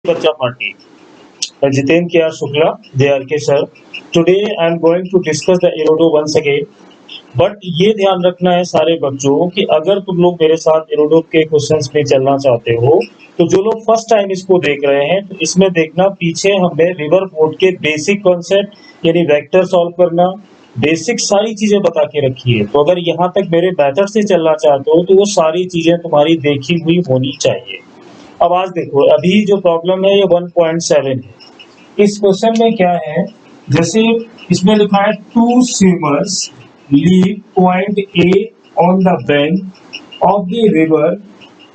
Bacha Party. Jiten K. R. Shukla, JRK sir. Today I am going to discuss the Erodo once again. But ये ध्यान रखना है सारे बच्चों कि अगर तुम लोग मेरे साथ एरोडो के क्वेश्चंस पे चलना चाहते हो तो जो लोग फर्स्ट टाइम इसको देख रहे हैं तो इसमें देखना पीछे हमने रिवर बोर्ड के बेसिक कॉन्सेप्ट यानी वेक्टर सॉल्व करना बेसिक सारी चीजें बता के रखी है। तो अगर यहाँ तक मेरे मेथड से चलना चाहते हो तो वो सारी चीजें तुम्हारी देखी हुई होनी चाहिए। अब आज देखो अभी जो प्रॉब्लम है ये 1.7 है। इस क्वेश्चन में क्या है, जैसे इसमें लिखा है two swimmers leave point A on the bank of the river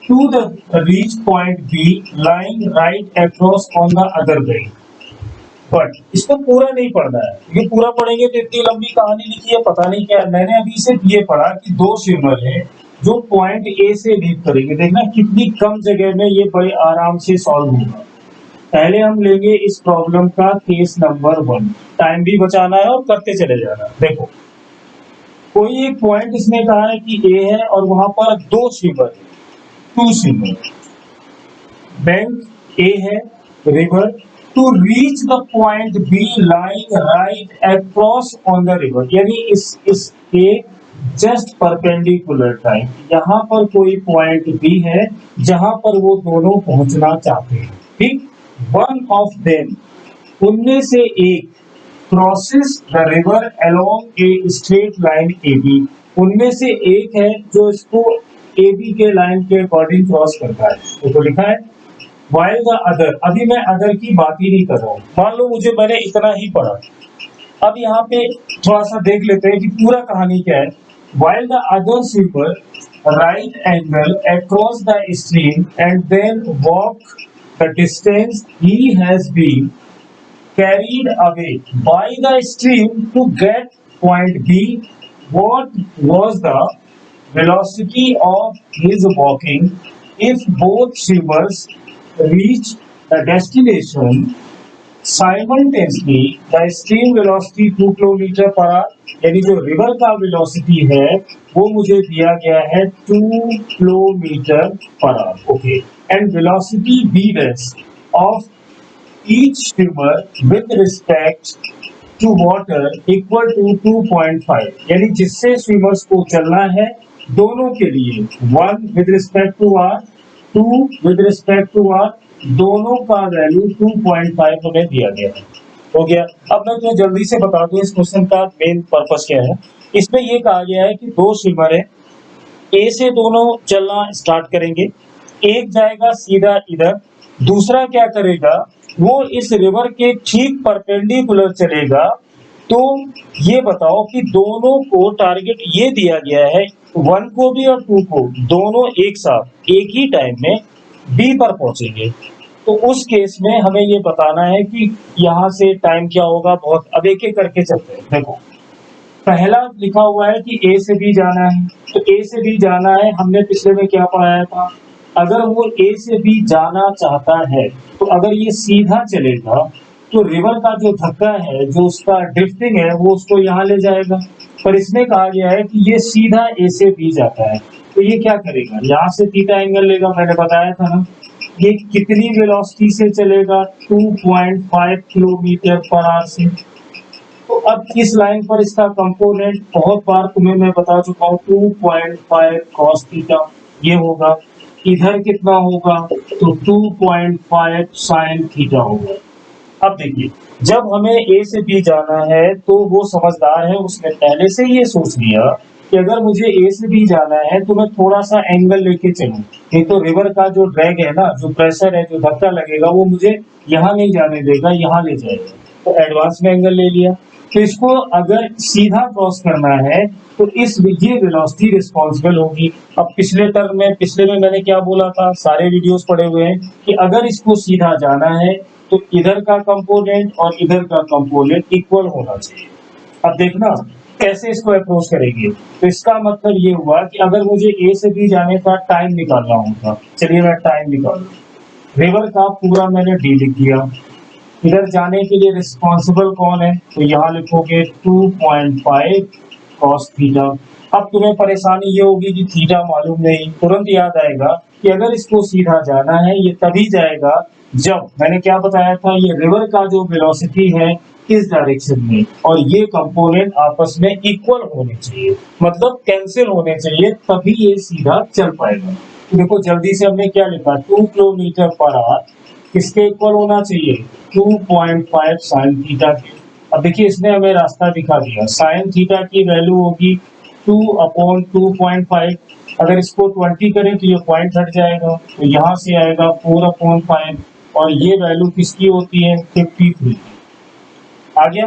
to the reach point B lying right across on the other bank. But इसको पूरा नहीं पढ़ना है, ये पूरा पढ़ेंगे तो इतनी लंबी कहानी लिखी है पता नहीं क्या। मैंने अभी सिर्फ ये पढ़ा कि दो स्विमर है जो पॉइंट ए से लीव करेंगे। देखना कितनी कम जगह में ये बड़े आराम से सॉल्व होगा। पहले हम लेंगे इस प्रॉब्लम का केस नंबर 1। टाइम भी बचाना है और करते चले जाना। देखो कोई एक पॉइंट इसने कहा है कि ए है और वहां पर दो स्विमर है, टू स्विमर। बैंक ए है, river to reach the point B lying right across on the river, यानी इस ए जस्ट परपेंडिकुलर टाइम यहाँ पर कोई पॉइंट बी है जहां पर वो दोनों पहुंचना चाहते हैं। ठीक, वन ऑफ देम उनमें से एक crosses the river along a straight line AB, उनमें से एक है जो इसको AB के लाइन के अकॉर्डिंग क्रॉस करता है। तो लिखा है while the other, अभी मैं अदर की बात ही नहीं कर रहा हूँ, मान लो मुझे मैंने इतना ही पढ़ा। अब यहाँ पे थोड़ा सा देख लेते हैं कि पूरा कहानी क्या है। while the other swimmer right angle across the stream and then walk the distance he has been carried away by the stream to get point B, what was the velocity of his walking if both swimmers reach the destination simultaneously? The stream velocity 2 kilometre per hour, यानी जो river का velocity है वो मुझे दिया गया है 2 kilometre per hour. Okay, and velocity v dash of each swimmer with respect to water equal to 2.5, यानी जिससे स्विमर्स को चलना है दोनों के लिए 1 with respect to r, 2 with respect to r, दोनों का वैल्यू 2.5 हमें दिया गया है। हो गया। अब मैं तो जल्दी से बता दूं इस क्वेश्चन का मेन पर्पस क्या है। इसमें ये कहा गया है कि दो स्विमर है, ए से दोनों चलना स्टार्ट करेंगे, एक जाएगा सीधा इधर, दूसरा क्या करेगा वो इस रिवर के ठीक परपेंडिकुलर चलेगा। तो ये बताओ कि दोनों को टारगेट ये दिया गया है 1 को भी और 2 को, दोनों एक साथ एक ही टाइम में बी पर पहुंचेंगे। तो उस केस में हमें ये बताना है कि यहाँ से टाइम क्या होगा। बहुत अब एक एक करके चलते हैं। देखो पहला लिखा हुआ है कि ए से बी जाना है, तो ए से बी जाना है, हमने पिछले में क्या पढ़ाया था, अगर वो ए से बी जाना चाहता है तो अगर ये सीधा चलेगा तो रिवर का जो धक्का है, जो उसका ड्रिफ्टिंग है, वो उसको यहाँ ले जाएगा। पर इसमें कहा गया है कि ये सीधा ए से बी जाता है, तो ये क्या करेगा, यहाँ से थीटा एंगल लेगा। मैंने बताया था ना, ये कितनी वेलोसिटी से चलेगा, 2.5 किलोमीटर पर आवर से। तो अब इस लाइन पर इसका कंपोनेंट बहुत बार तुम्हें मैं बता चुका हूँ, 2.5 cos थीटा ये होगा। इधर कितना होगा तो 2.5 sin थीटा होगा। अब देखिए जब हमें ए से बी जाना है तो वो समझदार है, उसने पहले से ये सोच लिया कि अगर मुझे ए से बी जाना है तो मैं थोड़ा सा एंगल लेके चलूं, नहीं तो रिवर का जो ड्रैग है ना, जो प्रेशर है, जो धक्का लगेगा वो मुझे यहाँ नहीं जाने देगा, यहाँ ले जाएगा। तो एडवांस में एंगल ले लिया। तो इसको अगर सीधा क्रॉस करना है तो इस ये वेलोसिटी रिस्पॉन्सिबल होगी। अब पिछले में मैंने क्या बोला था, सारे वीडियोस पड़े हुए हैं कि अगर इसको सीधा जाना है तो इधर का कंपोनेंट और इधर का कंपोनेंट इक्वल होना चाहिए। अब देखना कैसे इसको अप्रोच करेंगे। तो इसका मतलब ये हुआ कि अगर मुझे ए से बी जाने का टाइम निकालना होगा, चलिए मैं टाइम निकाल लूं। रिवर का पूरा मैंने डी लिख दिया। इधर जाने के लिए रिस्पॉन्सिबल कौन है, तो यहाँ लिखोगे 2.5 cos थीटा। अब तुम्हें परेशानी ये होगी कि थीटा मालूम नहीं, तुरंत याद आएगा कि अगर इसको सीधा जाना है ये तभी जाएगा जब मैंने क्या बताया था, ये रिवर का जो वेलोसिटी है इस डायरेक्शन में और ये कंपोनेंट आपस में इक्वल होने चाहिए, मतलब कैंसिल होने चाहिए, तभी ये सीधा चल पाएगा। तो देखो जल्दी से हमने क्या लिखा, 2 किलोमीटर पर आवर किसके इक्वल होना चाहिए, 2.5 साइन थीटा के। अब देखिए इसने हमें रास्ता दिखा दिया, साइन थीटा की वैल्यू होगी 2/2.5, अगर इसको 20 करें तो ये पॉइंट हट जाएगा, तो यहाँ से आएगा 4/5 और ये वैल्यू किसकी होती है, 53 आ गया।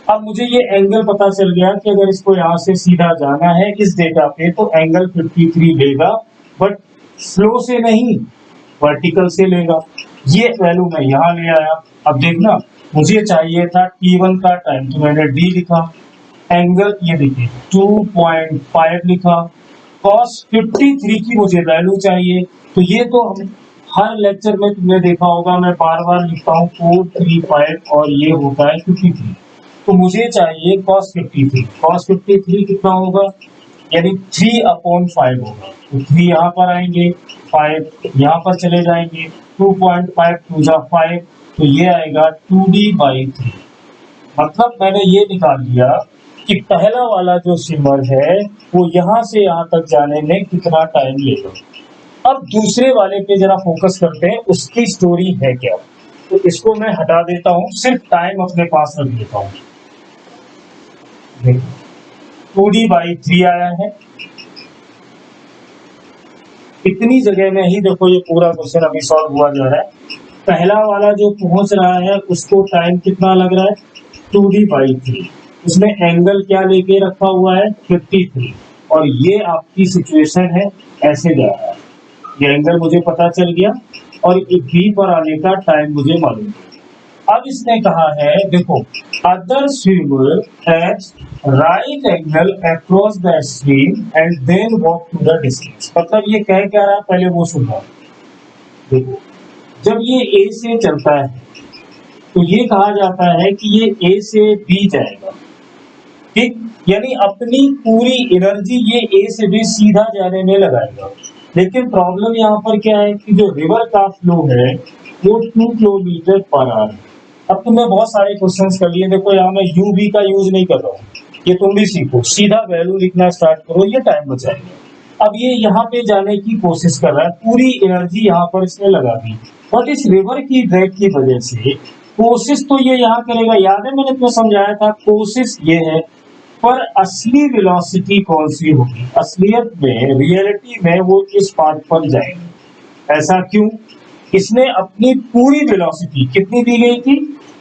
अब मुझे ये एंगल पता चल गया कि अगर इसको यहाँ से सीधा जाना है इस डेटा पे तो एंगल 53 लेगा, बट स्लो से नहीं वर्टिकल से लेगा। ये वैल्यू मैं यहाँ ले आया। अब देखना मुझे चाहिए था T1 का टाइम, तो मैंने D लिखा, एंगल ये देखिए 2.5 लिखा, cos 53 की मुझे वैल्यू चाहिए। तो ये तो हम हर लेक्चर में तुमने देखा होगा, मैं बार बार लिखता हूँ 435 और ये होता है 53। तो मुझे चाहिए cos 53। cos 53 कितना होगा, यानी 3/5 होगा। तो 3 यहाँ पर आएंगे, 5 यहाँ पर चले जाएंगे, 2.5 2 जा 5, तो ये आएगा 2D/3। मतलब मैंने ये निकाल लिया कि पहला वाला जो सिंबल है वो यहाँ से यहाँ तक जाने में कितना टाइम लेगा। अब दूसरे वाले पे जरा फोकस करते हैं, उसकी स्टोरी है क्या। तो इसको मैं हटा देता हूँ, सिर्फ टाइम अपने पास रख देता हूँ। देखो 2D/3 आया है, इतनी जगह में ही देखो ये पूरा क्वेश्चन अभी सॉल्व हुआ जा रहा है। पहला वाला जो पहुंच रहा है उसको टाइम कितना लग रहा है, 2D/3, उसमें एंगल क्या लेके रखा हुआ है, 53, और ये आपकी सिचुएशन है, ऐसे जा रहा है, ये एंगल मुझे पता चल गया और बी पर आने का टाइम मुझे मालूम है। अब इसने कहा है देखो, other swimmer has right angle across the stream and then walk to the distance. मतलब ये कह क्या रहा है, पहले वो सुना। देखो जब ये ए से चलता है तो ये कहा जाता है कि ये ए से बी जाएगा, ठीक, यानी अपनी पूरी एनर्जी ये ए से बी सीधा जाने में लगाएगा। लेकिन प्रॉब्लम यहाँ पर क्या है कि जो रिवर का फ्लो है वो 2 किलोमीटर पर आवर। अब तुमने बहुत सारे क्वेश्चंस कर लिए, देखो यहाँ मैं यू बी का यूज नहीं कर रहा हूँ, ये तुम भी सीखो, सीधा वैल्यू लिखना स्टार्ट करो, ये टाइम बचाएगा। अब ये यहाँ पे जाने की कोशिश कर रहा है, पूरी एनर्जी यहाँ पर इसने लगा दी, बट इस रिवर की ड्रैग की वजह से कोशिश तो ये यहाँ करेगा, याद है मैंने तुम्हें समझाया था, कोशिश ये है, पर असली वेलोसिटी कौन सी होगी, असलियत में रियलिटी में वो इस पार्ट पर जाएगा। ऐसा क्यों, इसने अपनी पूरी वेलोसिटी कितनी दी गई थी,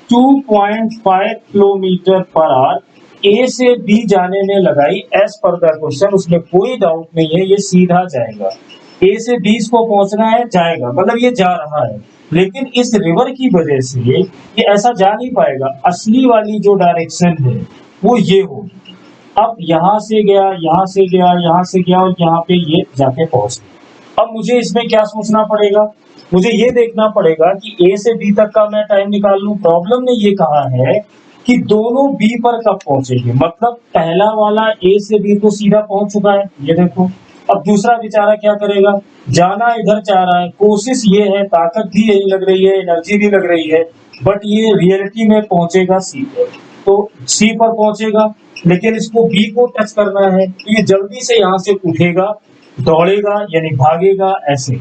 2.5 किलोमीटर पर आवर ए से बी जाने में लगाई, एज पर द क्वेश्चन, उसमें कोई डाउट नहीं है, ये सीधा जाएगा, ए से बी को पहुंचना है, जाएगा, मतलब ये जा रहा है। लेकिन इस रिवर की वजह से ये ऐसा जा नहीं पाएगा, असली वाली जो डायरेक्शन है वो ये होगी। अब यहाँ से गया, यहाँ से गया, यहाँ से गया और यहाँ पे ये जाके पहुंच गया। अब मुझे इसमें क्या सोचना पड़ेगा, मुझे ये देखना पड़ेगा कि ए से बी तक का मैं टाइम निकाल लूं। प्रॉब्लम ने ये कहा है कि दोनों बी पर कब पहुंचेंगे, मतलब पहला वाला ए से बी तो सीधा पहुंच चुका है, ये देखो। अब दूसरा बेचारा क्या करेगा, जाना इधर चाह रहा है, कोशिश ये है, ताकत भी यही लग रही है, एनर्जी भी लग रही है, बट ये रियलिटी में पहुंचेगा सी पर, तो सी पर पहुंचेगा, लेकिन इसको बी को टच करना है, तो ये जल्दी से यहाँ से उठेगा, दौड़ेगा यानी भागेगा ऐसे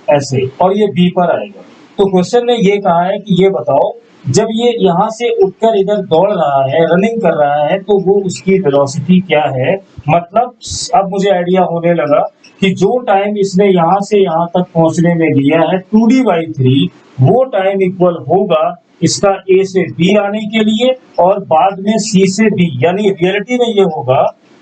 ऐसे, और ये बी पर आएगा। तो क्वेश्चन ने ये कहा है कि ये बताओ, जब ये यहाँ से उठकर इधर दौड़ रहा है, रनिंग कर रहा है, तो वो उसकी वेलोसिटी क्या है। मतलब अब मुझे आइडिया होने लगा कि जो टाइम इसने यहाँ से यहाँ तक पहुंचने में लिया है 2D/3, वो टाइम इक्वल होगा इसका ए से बी आने के लिए और बाद में सी से बी, यानी रियलिटी में ये होगा,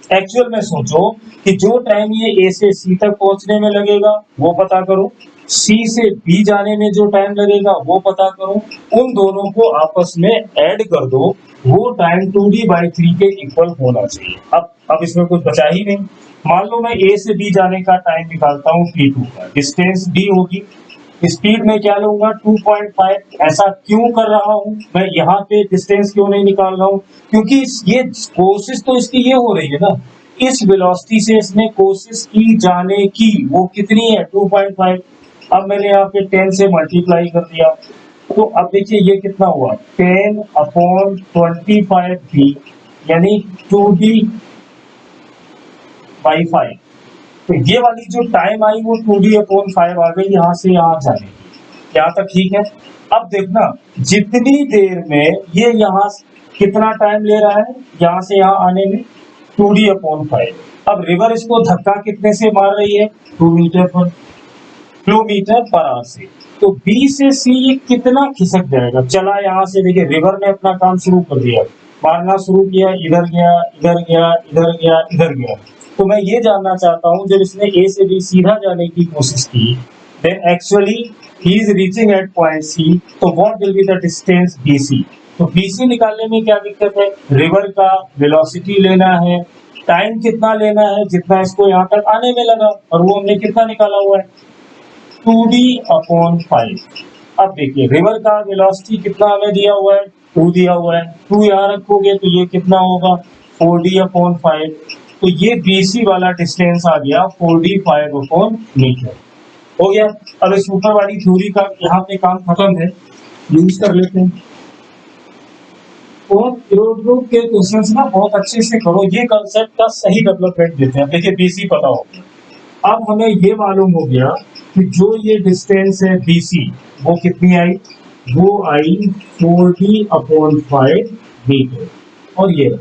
एक्चुअल में सोचो कि जो टाइम ये ए से सी तक पहुंचने में लगेगा वो पता करो, सी से बी जाने में जो टाइम लगेगा वो पता करो, उन दोनों को आपस में ऐड कर दो, वो टाइम 2D/3 के इक्वल होना चाहिए। अब इसमें कुछ बचा ही नहीं। मान लो मैं ए से बी जाने का टाइम निकालता हूँ T2 का, डिस्टेंस D होगी, स्पीड में क्या लूंगा 2.5। ऐसा क्यों कर रहा हूँ मैं, यहाँ पे डिस्टेंस क्यों नहीं निकाल रहा हूँ, क्योंकि ये कोशिश तो इसकी ये हो रही है ना, इस वेलोसिटी से इसने कोशिश की जाने की, वो कितनी है 2.5। अब मैंने यहाँ पे 10 से मल्टीप्लाई कर दिया, तो अब देखिए ये कितना हुआ 10/25b, यानी 2d/5। तो ये वाली जो टाइम आई वो 2d/5 आ गई यहाँ से यहाँ जाने की। यहाँ तक ठीक है। अब देखना जितनी देर में ये यहाँ कितना टाइम ले रहा है यहाँ से यहाँ आने में 2d/5। अब रिवर इसको धक्का कितने से मार रही है 2 मीटर पर किलोमीटर पर आवर से। तो B से C ये कितना खिसक जाएगा। चला यहाँ से, देखिए रिवर ने अपना काम शुरू कर दिया, मारना शुरू किया, इधर गया इधर गया इधर गया इधर गया। तो मैं ये जानना चाहता हूँ जब इसने A से B सीधा जाने की कोशिश की, then actually he is reaching at point C, तो what will be the distance BC। तो BC निकालने में क्या दिक्कत है, रिवर का वेलोसिटी लेना है, टाइम कितना लेना है जितना इसको यहाँ तक आने में लगा, और वो हमने कितना निकाला हुआ है 2d/5। अब देखिए रिवर का वेलोसिटी कितना हमें दिया हुआ है 2 दिया हुआ है, 2 यहाँ रखोगे तो ये कितना होगा 4d/5। तो ये BC वाला डिस्टेंस आ गया 4d/5 हो गया। अब इस ऊपर वाली थ्योरी का यहाँ पे काम खत्म है, यूज कर लेते हैं। और रोड के क्वेश्चंस ना बहुत अच्छे से करो, ये कंसेप्ट का सही डेवलपमेंट देते हैं। देखिए BC पता हो गया, अब हमें ये मालूम हो गया कि जो ये डिस्टेंस है BC वो कितनी आई, वो आई 4d/5 मीटर, और ये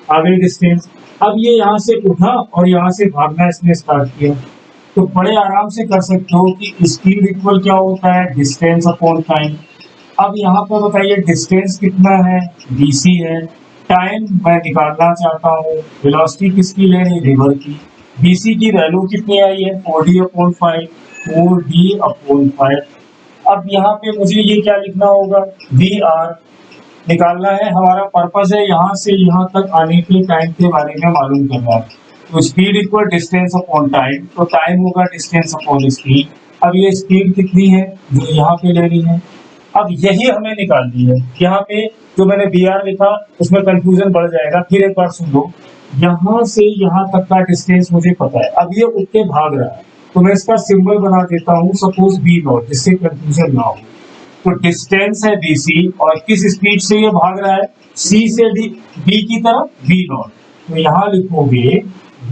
आ गई डिस्टेंस। अब ये यहाँ से उठा और यहाँ से भागना इसने स्टार्ट किया, तो बड़े आराम से कर सकते हो कि स्पीड इक्वल क्या होता है डिस्टेंस अपॉन टाइम। अब यहाँ पर बताइए डिस्टेंस कितना है BC है, टाइम मैं निकालना चाहता हूँ, वेलोसिटी किसकी ले रही रिवर की, BC की वैल्यू कितनी आई है 4d/5 4d/5। अब यहाँ पे मुझे ये क्या लिखना होगा VR निकालना है, हमारा पर्पस है यहाँ से यहाँ तक आने के टाइम के बारे में मालूम करना है। तो speed equal distance upon time, तो टाइम होगा डिस्टेंस अपॉन स्पीड। अब ये स्पीड कितनी है जो यहाँ पे लेनी है, अब यही हमें निकालनी है। यहाँ पे जो मैंने BR लिखा उसमें कंफ्यूजन बढ़ जाएगा, फिर एक बार सुन लो। यहाँ से यहाँ तक का डिस्टेंस मुझे पता है, अब ये उठ के भाग रहा है तो मैं इसका सिंबल बना देता हूँ सपोज B0, जिससे कंफ्यूजन ना हो। तो डिस्टेंस है BC और किस स्पीड से ये भाग रहा है C से B की तरफ V0, तो यहाँ लिखोगे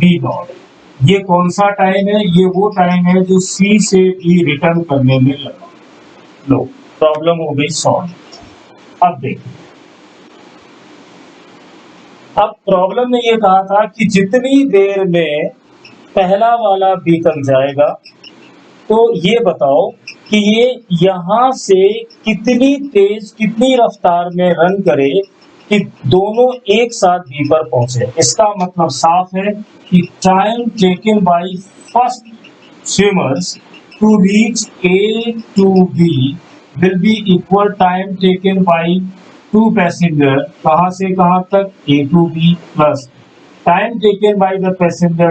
V0। ये कौन सा टाइम है, ये वो टाइम है जो C से B रिटर्न करने में लगा। लो प्रॉब्लम हो गई सॉल्व। अब देखिए, अब प्रॉब्लम में ये कहा था कि जितनी देर में पहला वाला बीकन जाएगा, तो ये बताओ कि ये यहाँ से कितनी तेज कितनी रफ्तार में रन करे कि दोनों एक साथ बी पर पहुंचे। इसका मतलब साफ है कि time taken by first swimmers to reach A to B will be equal time taken by 2 passenger कहाँ से कहाँ तक A to B plus time taken by the passenger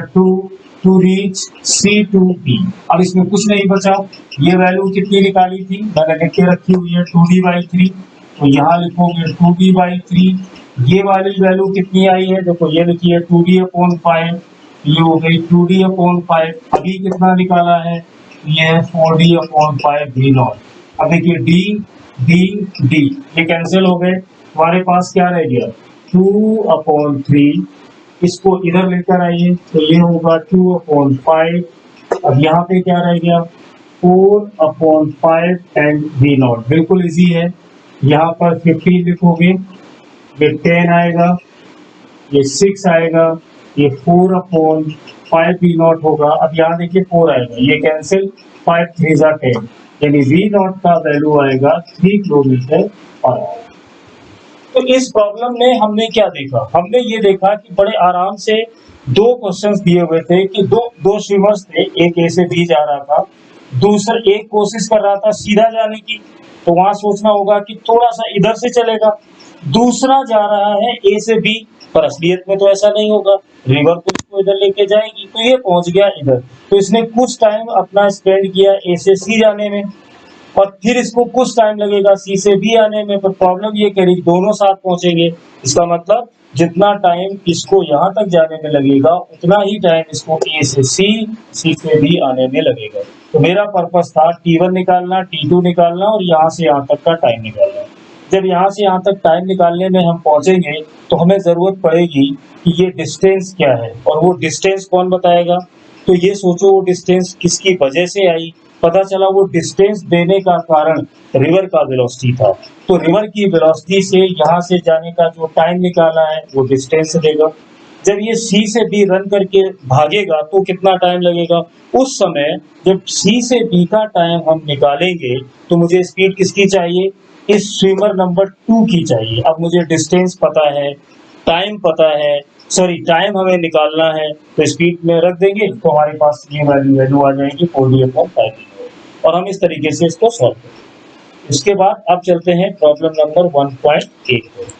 to reach C to B। अब इसमें कुछ नहीं बचा, ये वैल्यू कितनी निकाली थी मैंने लिख के रखी हुई है 2d/3, तो यहाँ लिखोगे 2d/3। ये वाली वैल्यू कितनी आई है देखो, ये लिखी है 2d/5, ये हो गई 2d/5। अभी कितना निकाला है, ये 4d/5 V0। अब देखिए D ये कैंसिल हो गए, हमारे पास क्या रह गया 2/3। इसको इधर लेकर आइए तो ये होगा 2/5। अब यहाँ पे क्या रह गया 4/5 एंड V0। बिल्कुल इजी है, यहाँ पर 15 लिखोगे, ये 10 आएगा, ये 6 आएगा, ये 4/5 V0 होगा। अब यहाँ देखिए 4 आएगा, ये कैंसिल, 5 3 जा 10, यानी V0 का वैल्यू आएगा 3 किलोमीटर पर आवर। तो इस प्रॉब्लम में हमने क्या देखा, हमने ये देखा कि बड़े आराम से दो क्वेश्चंस दिए हुए थे कि दो स्विमर्स थे, एक A से B जा रहा था, दूसरा एक कोशिश कर रहा था सीधा जाने की, तो वहां सोचना होगा कि थोड़ा सा इधर से चलेगा, दूसरा जा रहा है A से B, पर असलियत में तो ऐसा नहीं होगा, रिवर तो इसको इधर लेके जाएगी, तो ये पहुंच गया इधर, तो इसने कुछ टाइम अपना स्पेंड किया A से C जाने में, और फिर इसको कुछ टाइम लगेगा C से B आने में। पर प्रॉब्लम ये कह रही दोनों साथ पहुंचेंगे, इसका मतलब जितना टाइम इसको यहाँ तक जाने में लगेगा उतना ही टाइम इसको ए से सी से बी आने में लगेगा। तो मेरा पर्पस था T1 निकालना, T2 निकालना और यहाँ से यहाँ तक का टाइम निकालना। जब यहाँ से यहाँ तक टाइम निकालने में हम पहुंचेंगे तो हमें जरूरत पड़ेगी कि ये डिस्टेंस क्या है, और वो डिस्टेंस कौन बताएगा। तो ये सोचो वो डिस्टेंस किसकी वजह से आई। पता चला वो डिस्टेंस देने का कारण रिवर का वेलोसिटी था। तो रिवर की वेलोसिटी से यहाँ से जाने का जो टाइम निकाला है वो डिस्टेंस देगा। जब ये सी से बी रन करके भागेगा तो कितना टाइम लगेगा। उस समय जब सी से बी का टाइम हम निकालेंगे तो मुझे स्पीड किसकी चाहिए, इस स्विमर नंबर 2 की चाहिए। अब मुझे डिस्टेंस पता है, टाइम पता है, सॉरी टाइम हमें निकालना है, तो स्पीड में रख देंगे तो हमारे पास ये वैल्यू आ जाएगी 4d/5 और हम इस तरीके से इसको सॉल्व करेंगे। इसके बाद अब चलते हैं प्रॉब्लम नंबर 1.8 पर।